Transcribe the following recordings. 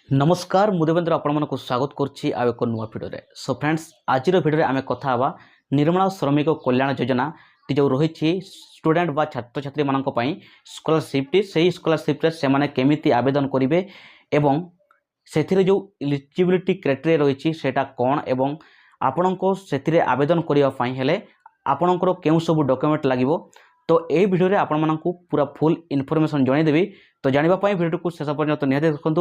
नमस्कार मु देवेंद्र आपको स्वागत करुच्ची आ एक नुआ भिडियो। सो फ्रेंड्स आज भिडियो आम कथा हवा निर्मला श्रमिक कल्याण योजना टी जो रही स्टूडेंट बा छात्र छात्री मानी स्कॉलरशिप टी से स्कॉलरशिप से माने केमिति आवेदन करेंगे एवं से जो इलिजिबिलिटी क्राइटेरिया रही सेटा कौन एवं आपण को से आवेदन करने हेले आपणकर केउं सब डॉक्यूमेंट लगे। तो ये भिडियो आपण मानू पूरा फुल इनफॉरमेशन जनईदेवी। तो जानापी भिडियो को शेष पर्यटन निहाती देखूँ।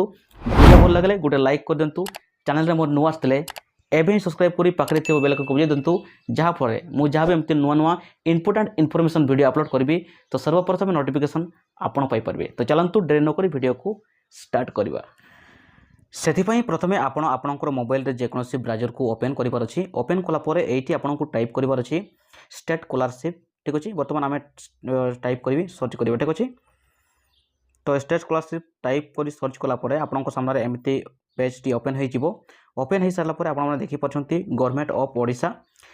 भिडियो भल लगे गोटे लाइक कर दिंतु। चैनल मोर नुआ आसते एवं सब्सक्राइब कर पाखे थी बेल को बजाई दिंतु जहाँफल मुझे जहाँ भी एमती नुआ नुआ इंपोर्टेंट इनफॉरमेशन वीडियो अपलोड करी तो सर्वप्रथम नोटिफिकेशन आपण पाइपर। तो चलतु डेरी नक वीडियो को स्टार्ट करवा। से प्रथम आपणकर मोबाइल रे जेकोसी ब्राउजर को ओपन करार अच्छी। ओपन कलापर ये आपको टाइप करार अच्छी स्टेट स्कॉलरशिप। ठीक अच्छे बर्तमान आम टाइप करी सर्च करवा। ठीक अच्छे तो स्टेट स्कॉलरशिप टाइप कर सर्च कलापर आपण सामने एमती पेज टी ओपन हो ओपन हो सारापर आप देखिपारे government of Odisha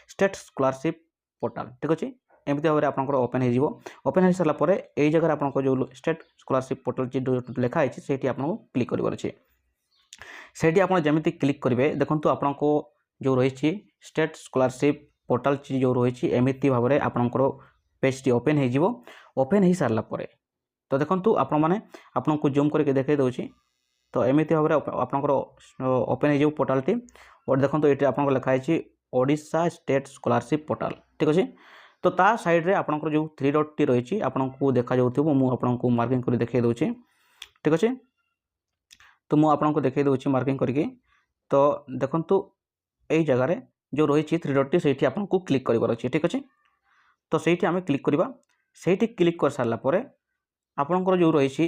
state scholarship portal. ठीक अच्छे एमती भाव में आप ओपन हो ओपन हो सारापर यही जगह आप जो स्टेट स्कॉलरशिप पोर्टल लिखाई से आपको क्लिक करार अच्छे। से आप जमी क्लिक करेंगे देखो आपको जो रही स्टेट स्कॉलरशिप पोर्टल जो रही एमती भाव में आपंकर पेज टी ओपन हो ओपन हो सारापर तो देखो आपको जूम करके देखे दूसरी। तो एमती भाव में आपंकर ओपन हो पोर्टाल टी और देखो ये आपको लिखाई ओडिशा स्टेट स्कॉलरशिप पोर्टल। ठीक अच्छे तो ता साइड रे आपंकर जो 3 डॉट टी रही आपको देखा जाऊँ मुझे मार्किंग कर देखे दूसरी। ठीक अच्छे तो मुझे आपको देखे दूसरी मार्किंग करके। तो देखो यही जगार जो रही 3 डॉट टी से आपको क्लिक करार अच्छे। ठीक अच्छे तो सही आम क्लिक करवा। से क्लिक कर सारापर आपणकर जो रही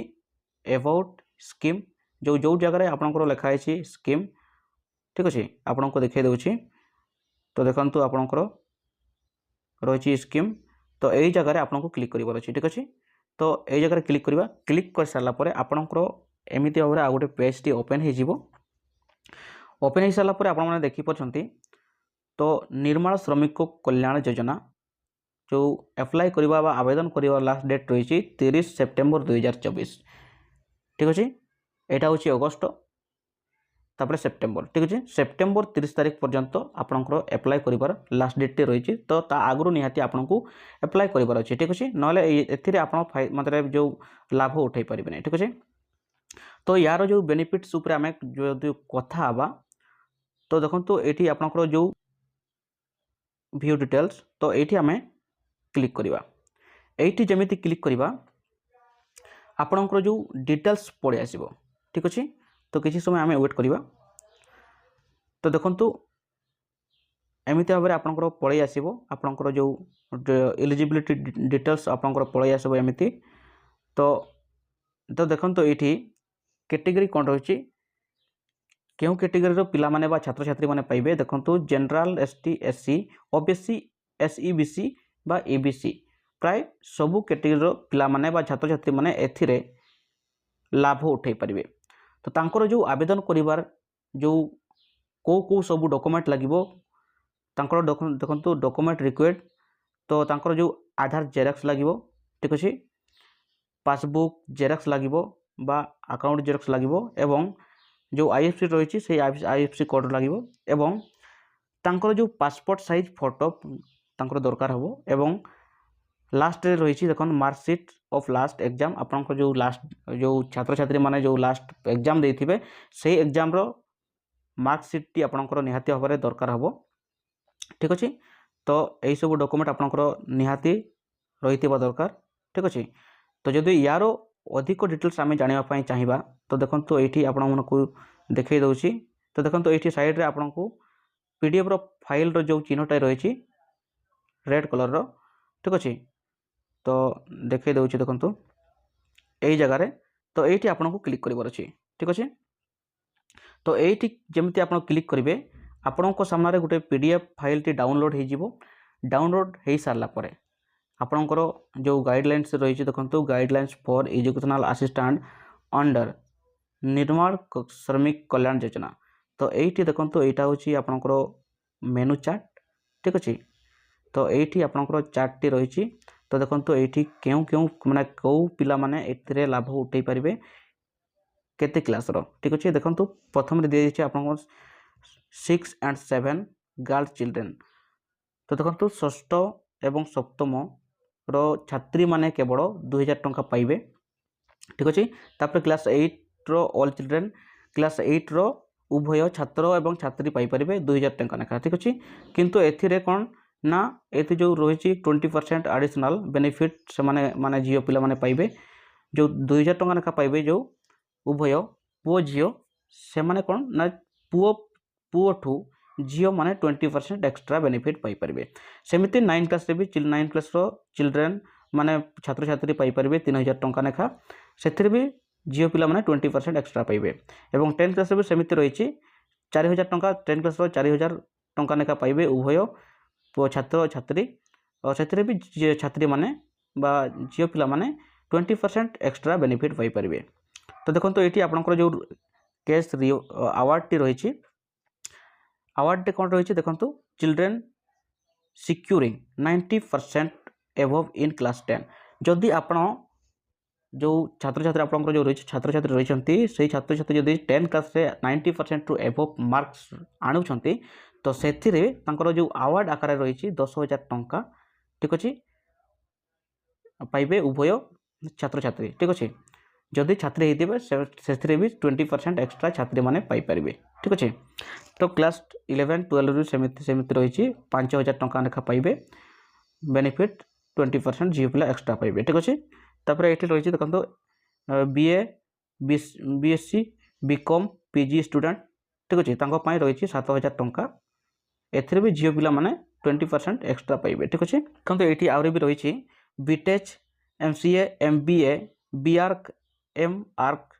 अबाउट स्कीम जो जो जगह आपंकर लिखाई स्कीम। ठीक अच्छे आपको देखे दूसरी। तो देखो आपंकर रही स्कीम तो यही जगह आपको क्लिक करार अच्छे। ठीक अच्छे तो यही जगह क्लिक करवा। क्लिक कर सारापर आपंकर एमती भाव में आ गए पेज टी ओपन हो ओपन हो सारापर आप देखिपारे तो निर्मला श्रमिक कल्याण योजना जो एप्लाई करवा आवेदन करवा लास्ट डेट रही 30 सेप्टेम्बर 2024। ठीक अच्छे यहाँ हूँ अगस्ट तापर सेप्टेम्बर। ठीक अच्छे सेप्टेम्बर 30 तारीख पर्यंत आपंकर एप्लाई कर लास्ट डेट रही तो आगु निहाती आपको एप्लाई करार अच्छे। ठीक अच्छे ना मतलब जो लाभ उठे पारे। ठीक अच्छे तो यार जो बेनिफिट्स उपर आम जो कथा हवा तो देखो ये आपंकर जो व्यू डिटेल्स तो ये आम क्लिक करवा। ये जमी क्लिक करवा आपणकर जो डिटेल्स पड़े आसो। ठीक अच्छे तो किसी समय आम वेट करवा। तो देखो एमती भाव में आपंकर पलि आसो आपंकर जो एलिजिबिलिटी डिटेल्स आपंकर पलि आसो एमती। तो देखो ये कैटेगरी कौन रही क्यों कैटेगरी पिला माने बा छात्र छात्री माने पाइबे। देखो general ST SC OBC SEBC बा एबीसी प्राय सबू कैटेगरी पिला माने बा छात्र छात्री माने एथिरे लाभ उठे पारे। तो तांकर जो आवेदन करिवार जो को सब डॉक्यूमेंट लगिवो तांकर देखो डॉक्यूमेंट रिक्वायर्ड तो तांकर जो आधार जेरॉक्स लगिवो। ठीक अच्छे पासबुक जेरॉक्स लगिवो बा अकाउंट जेरॉक्स लगिवो एवं जो आईएफसी रही से आईएफसी कोड लगिवो एवं तांकर जो पासपोर्ट साइज फोटो तांकर दरकार हो एवं लास्ट रही देखो मार्कशीट ऑफ लास्ट एग्जाम आपंकर जो लास्ट जो छात्र छात्री माने जो लास्ट एग्जाम देथिबे से एग्जाम रो मार्कशीट टी आपंकर निहाती भाव में दरकार हो। ठीक अच्छे तो यही सब डॉक्यूमेंट आपंकर निहाती रही दरकार। ठीक अच्छे तो जदि यार अधिक डिटेल्स आम जानापी चाहिए तो देखो ये आपको देखे दूसरी। तो देखो ये साइड रे आपको पीडीएफ रो फाइल रो जो चिन्हटा रही रेड कलर रो। ठीक अच्छे तो देखे दूसरी देखो यही जगार तो ये आपको क्लिक करार अच्छे। ठीक अच्छे तो ये जमी आप क्लिक करेंगे आपण सामने गोटे पीडीएफ फाइल टी डाउनलोड हो डाउनलोड हो सारापर आपणकर जो गाइडलाइंस रही देखो guidelines for educational assistant under Nirmala श्रमिक कल्याण योजना। तो ये देखो यहाँ हूँ आपणकर मेनू चार्ट। ठीक अच्छे तो ये आपणकर चार्ट टी रही। तो देखो ये क्यों क्यों माने कौ पिला माने एथिरे लाभ उठे पारे केते क्लास रो ठीक अच्छे देखो प्रथम दिखाई आप 6 and 7 गर्ल्स चिल्ड्रेन तो देखो षष्ठ एवं सप्तम रो छात्री माने केवल 2000 टंका पाइबे ठीक अच्छे तापर क्लास 8 रो ऑल चिल्ड्रेन क्लास 8 रो उभय छात्र एवं छात्री पाइपर 2000 टंका लेखा ठीक अच्छे किंतु एथिरे कौन ना ये जो रही 20% एडिशनल बेनिफिट से माने झील पिला माने पाइबे जो 2000 टंका लेखा पाइबे जो उभय पुओ झील से माने कौन ना पुओ ठू झील माने 20% एक्स्ट्रा बेनिफिट पाइपर सेमती 9 क्लास भी 9 क्लास चिल्ड्रेन माने छात्र छात्री पाइपर 3000 टंका लेखा से भी झील पिला माने 20% एक्स्ट्रा पाइबे एवं 10 क्लास भी सेमती रही 4000 टंका 10 क्लास 4000 टंका लेखा पाइबे उभय पुओ छात्र छात्री और से भी छात्री माने बा झील पिला माने 20% एक्स्ट्रा बेनिफिट पाइपर तो देखो तो ये आपंकर जो केस अवार्ड टी रही अवार्ड कौन रही देखो चिल्ड्रेन सिक्यूरिंग 90% एबव इन क्लास 10 जदि आपण जो छात्र छात्री आपंकर जो रही छात्र छात्री रही से छात्र छात्री जदि 10 क्लास 90% टू एबव मार्क्स आणुंट तो से जो अवार्ड आकार रही 10,000 टंका ठीक अच्छे पाइबे उभय छात्र छात्री ठीक अच्छे जदि छात्री होते से भी 20% एक्स्ट्रा छात्री माने पाइपर ठीक अच्छे तो क्लास 11 12 सेमती रही 5,000 टंका लेखा पाइबे बेनिफिट 20% झील पिला एक्स्ट्रा पाइबे ठीक अच्छे तापर ये रही देखो BA BSc BCom PG student ठीक अच्छे रही 7,000 टंका एथिरे भी झील पिला माने 20% एक्स्ट्रा पाइबे ठीक अच्छे देखो ये आउरी भी रही BTech MCA MBA BArch MArch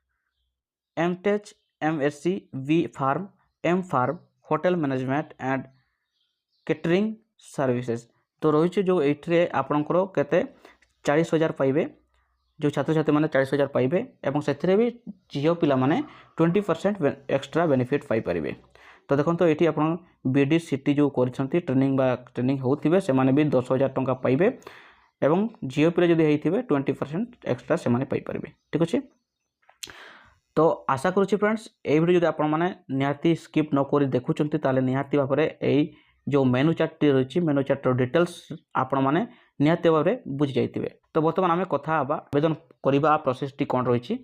MTech MSc B pharm M pharm hotel management and catering services तो रही जो ये आपंकर केते 40,000 पाइबे जो छात्र छात्री मैंने 40,000 पाइबे एवं से भी झील पिला माने 20% एक्स्ट्रा बेनिफिट पाइपर तो देखो तो ये आप बीडी सीटी जो ट्रेनिंग होते से भी 10,000 टंका पाइबे एवं झील पिला जब होते 20% एक्स्ट्रा से पाइपर ठीक अच्छे तो आशा करुच्ची फ्रेंड्स ये वीडियो जो आपण मैंने निहाती स्किप न कर देखुंत निहाती भाव में जो मेनू चार्ट रही मेनू चार्टर डिटेल्स आपण मैंने निहाती भाव में बुझी जाइए तो बर्तमान आम कथा आवेदन करवा प्रोसेस टी कौन रही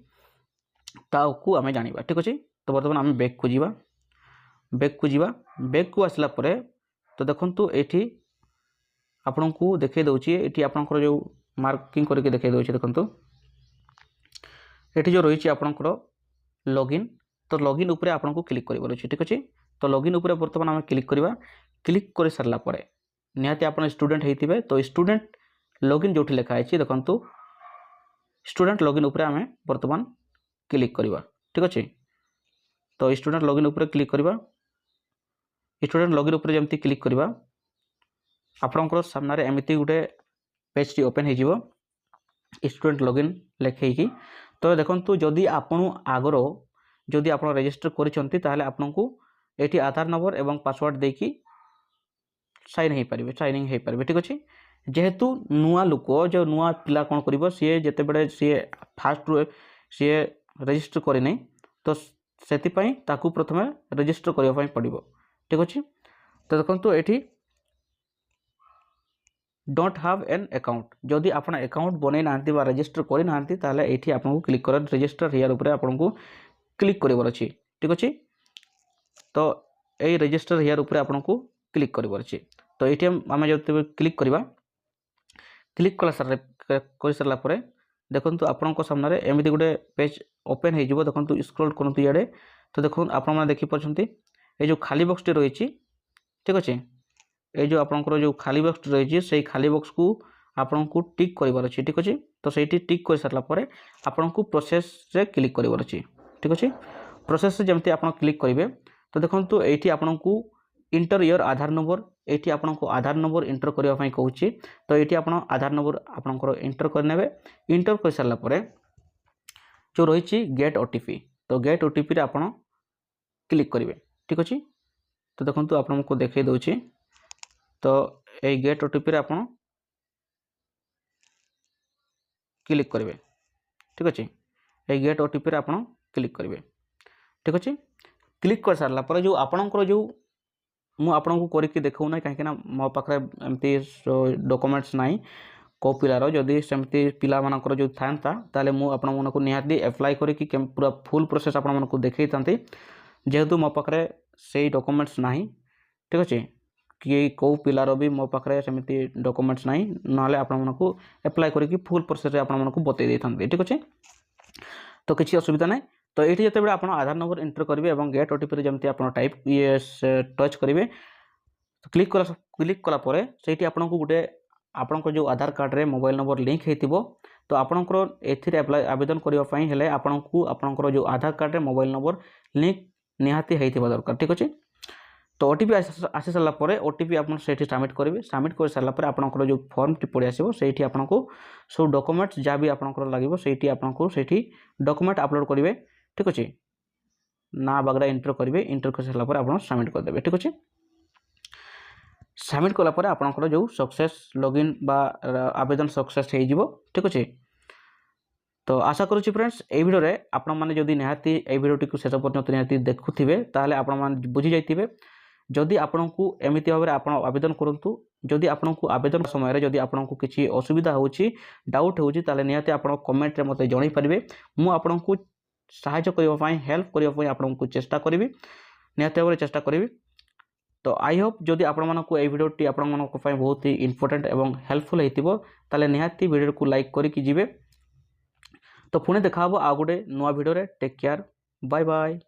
आम जाना ठीक अच्छे तो बर्तमान आम बैक को जीवा बैक को आसला तो देखु ये आपण को देखे दूसरी ये आपंकर जो मार्किंग करके देखे दूसरी देखो ये जो रही आपंकर लॉगिन तो लॉगिन उपरे आपन को क्लिक करिवर अछि ठीक अछि तो लॉगिन उपरे वर्तमान हम क्लिक करबा क्लिक कर सरला परे निहाती आपन स्टूडेंट हेतिबे तो स्टूडेंट लॉगिन जोठी लिखा अछि देखंतु स्टूडेंट लॉगिन उपरे हम वर्तमान क्लिक करबा ठीक अछि तो स्टूडेंट लॉगिन उपरे क्लिक करबा स्टूडेंट लॉगिन उपरे जेमति क्लिक करबा आपनकर सामने रे एमिति गुटे पेज टी ओपन हे जिवो स्टूडेंट लॉगिन लेखै कि तो देखो जदि आपन आगर जदि आप रजिस्टर करते आपन को ये आधार नंबर एवं पासवर्ड देकी साइन हो पारे साइनिंग हो पारे ठीक अच्छे जेहेतु नुआ लोक जो नुआ पिला कौन कर सी जिते बड़े सी फास्ट सी रजिस्टर करना तो से प्रथम रजिस्टर करने पड़ो ठीक अच्छे तो देखो ये डोंट हैव एन अकाउंट जदि आप अकाउंट बनै ना रजिस्टर करना ये आपको क्लिक कर रजिस्टर हियर ऊपर आपको क्लिक कर ठीक अच्छे तो ये रजिस्टर हियर ऊपर आपको क्लिक कर तो ये आम जो क्लिक करवा क्लिक कर सारापर देखो आपण सामने एमती गोटे पेज ओपन हो देखो स्क्रॉल करूँ इे तो देखो आप देखिपारे ये जो खाली बॉक्स टी रही ठीक अच्छे ये जो आपंकर जो खाली बॉक्स रही है खाली बॉक्स को आपन को टिक कर ठीक अच्छे तो सही टिक कर सारापर आपन को प्रोसेस रे क्लिक कर ठीक अच्छे प्रोसेस से जमती आप क्लिक करेंगे तो देखो ये आपन को इंटर योर आधार नंबर ये आपन को आधार नंबर इंटर करने कहूँ तो ये आप आधार नंबर आपंकर इंटर करने इंटर कर सारापर जो रही गेट ओटीपी तो गेट ओटीपी आप क्लिक करेंगे ठीक अच्छे तो देखो आपको देखे दूसरी तो ये गेट ओटीपी आप क्लिक करेंगे ठीक अच्छे ये गेट ओटीपी आप क्लिक करेंगे। ठीक अच्छे, क्लिक कर सारा पर जो आपणकर जो मुझे करके देखना कहीं मो पाखे एमती डॉक्यूमेंट्स ना कौ पिलार जदि सेमती पिला मानकर जो था ताले मुझे निहाती एप्लाई करके पूरा फुल प्रोसेस आपको देखई था जेहेतु मो पाखे से डॉक्यूमेंट्स ना। ठीक अच्छे, कि कौ पिलार भी मो पाखे सेमती डॉक्यूमेंट्स ना ना आपको एप्लाई करके फुल प्रोसेस आपको बतई था। ठीक अच्छे, तो किसी असुविधा ना। तो ये जिते आप आधार नंबर एंटर करेंगे और गेट ओटीपी जमी आप टाइप ये टच करेंगे तो क्लिक कलापर से आपको गोटे आपंकर जो आधार कार्ड रे मोबाइल नंबर लिंक होती तो आपंकर ए अप्लाई आवेदन करने हेले आपको आपंकर जो आधार कार्ड रे मोबाइल नंबर लिंक निहाती होता दरकार। ठीक अच्छे, तो ओटीपी आसी सारा पर ओटीपी आप सबमिट करेंगे। सबमिट कर सारापर आपंकर जो फॉर्म टी पड़े आसो से आपको सब डॉक्यूमेंट्स जहाँ भी आपंकर लगे से आपको से डॉक्यूमेंट अपलोड करेंगे। ठीक अच्छे, ना बागड़ा एंटर करेंगे, एंटर कर सारापर आप सबमिट करदे। ठीक अच्छे, सबमिट कलापर आपंकर जो सक्सेस लॉगिन बा आवेदन सक्सेस हो। ठीक अच्छे, तो आशा करुँच फ्रेंड्स ये वीडियो रे आपण मैंने जदि निहाती ये वीडियोटी को शेष पर्यंत निहाती देखुथिबे ताले आपण माने बुझी जाइथिबे। जदि आपनकु एमिति भाव में आपण आवेदन करंतु, जदि आपनकु आवेदन समय रे जदि आपनकु किछि असुविधा होछि डाउट होछि ताले निहाती आपण कमेंट रे मते जणाई परिबे। मु आपनकु सहायता करबा पई हेल्प करबा पई आपनकु चेष्टा करिवि, निहाती भाव चेष्टा करिवि। तो आई होप जदि आपण मानकु ए वीडियोटी आपण मानक पई बहुत ही इंपोर्टेंट एवं हेल्पफुल हेतिबो ताले निहाती वीडियो को लाइक करिकि जिवे। तो पुणे देखा आ गोटे नुआ वीडियो रे। Take care, bye bye.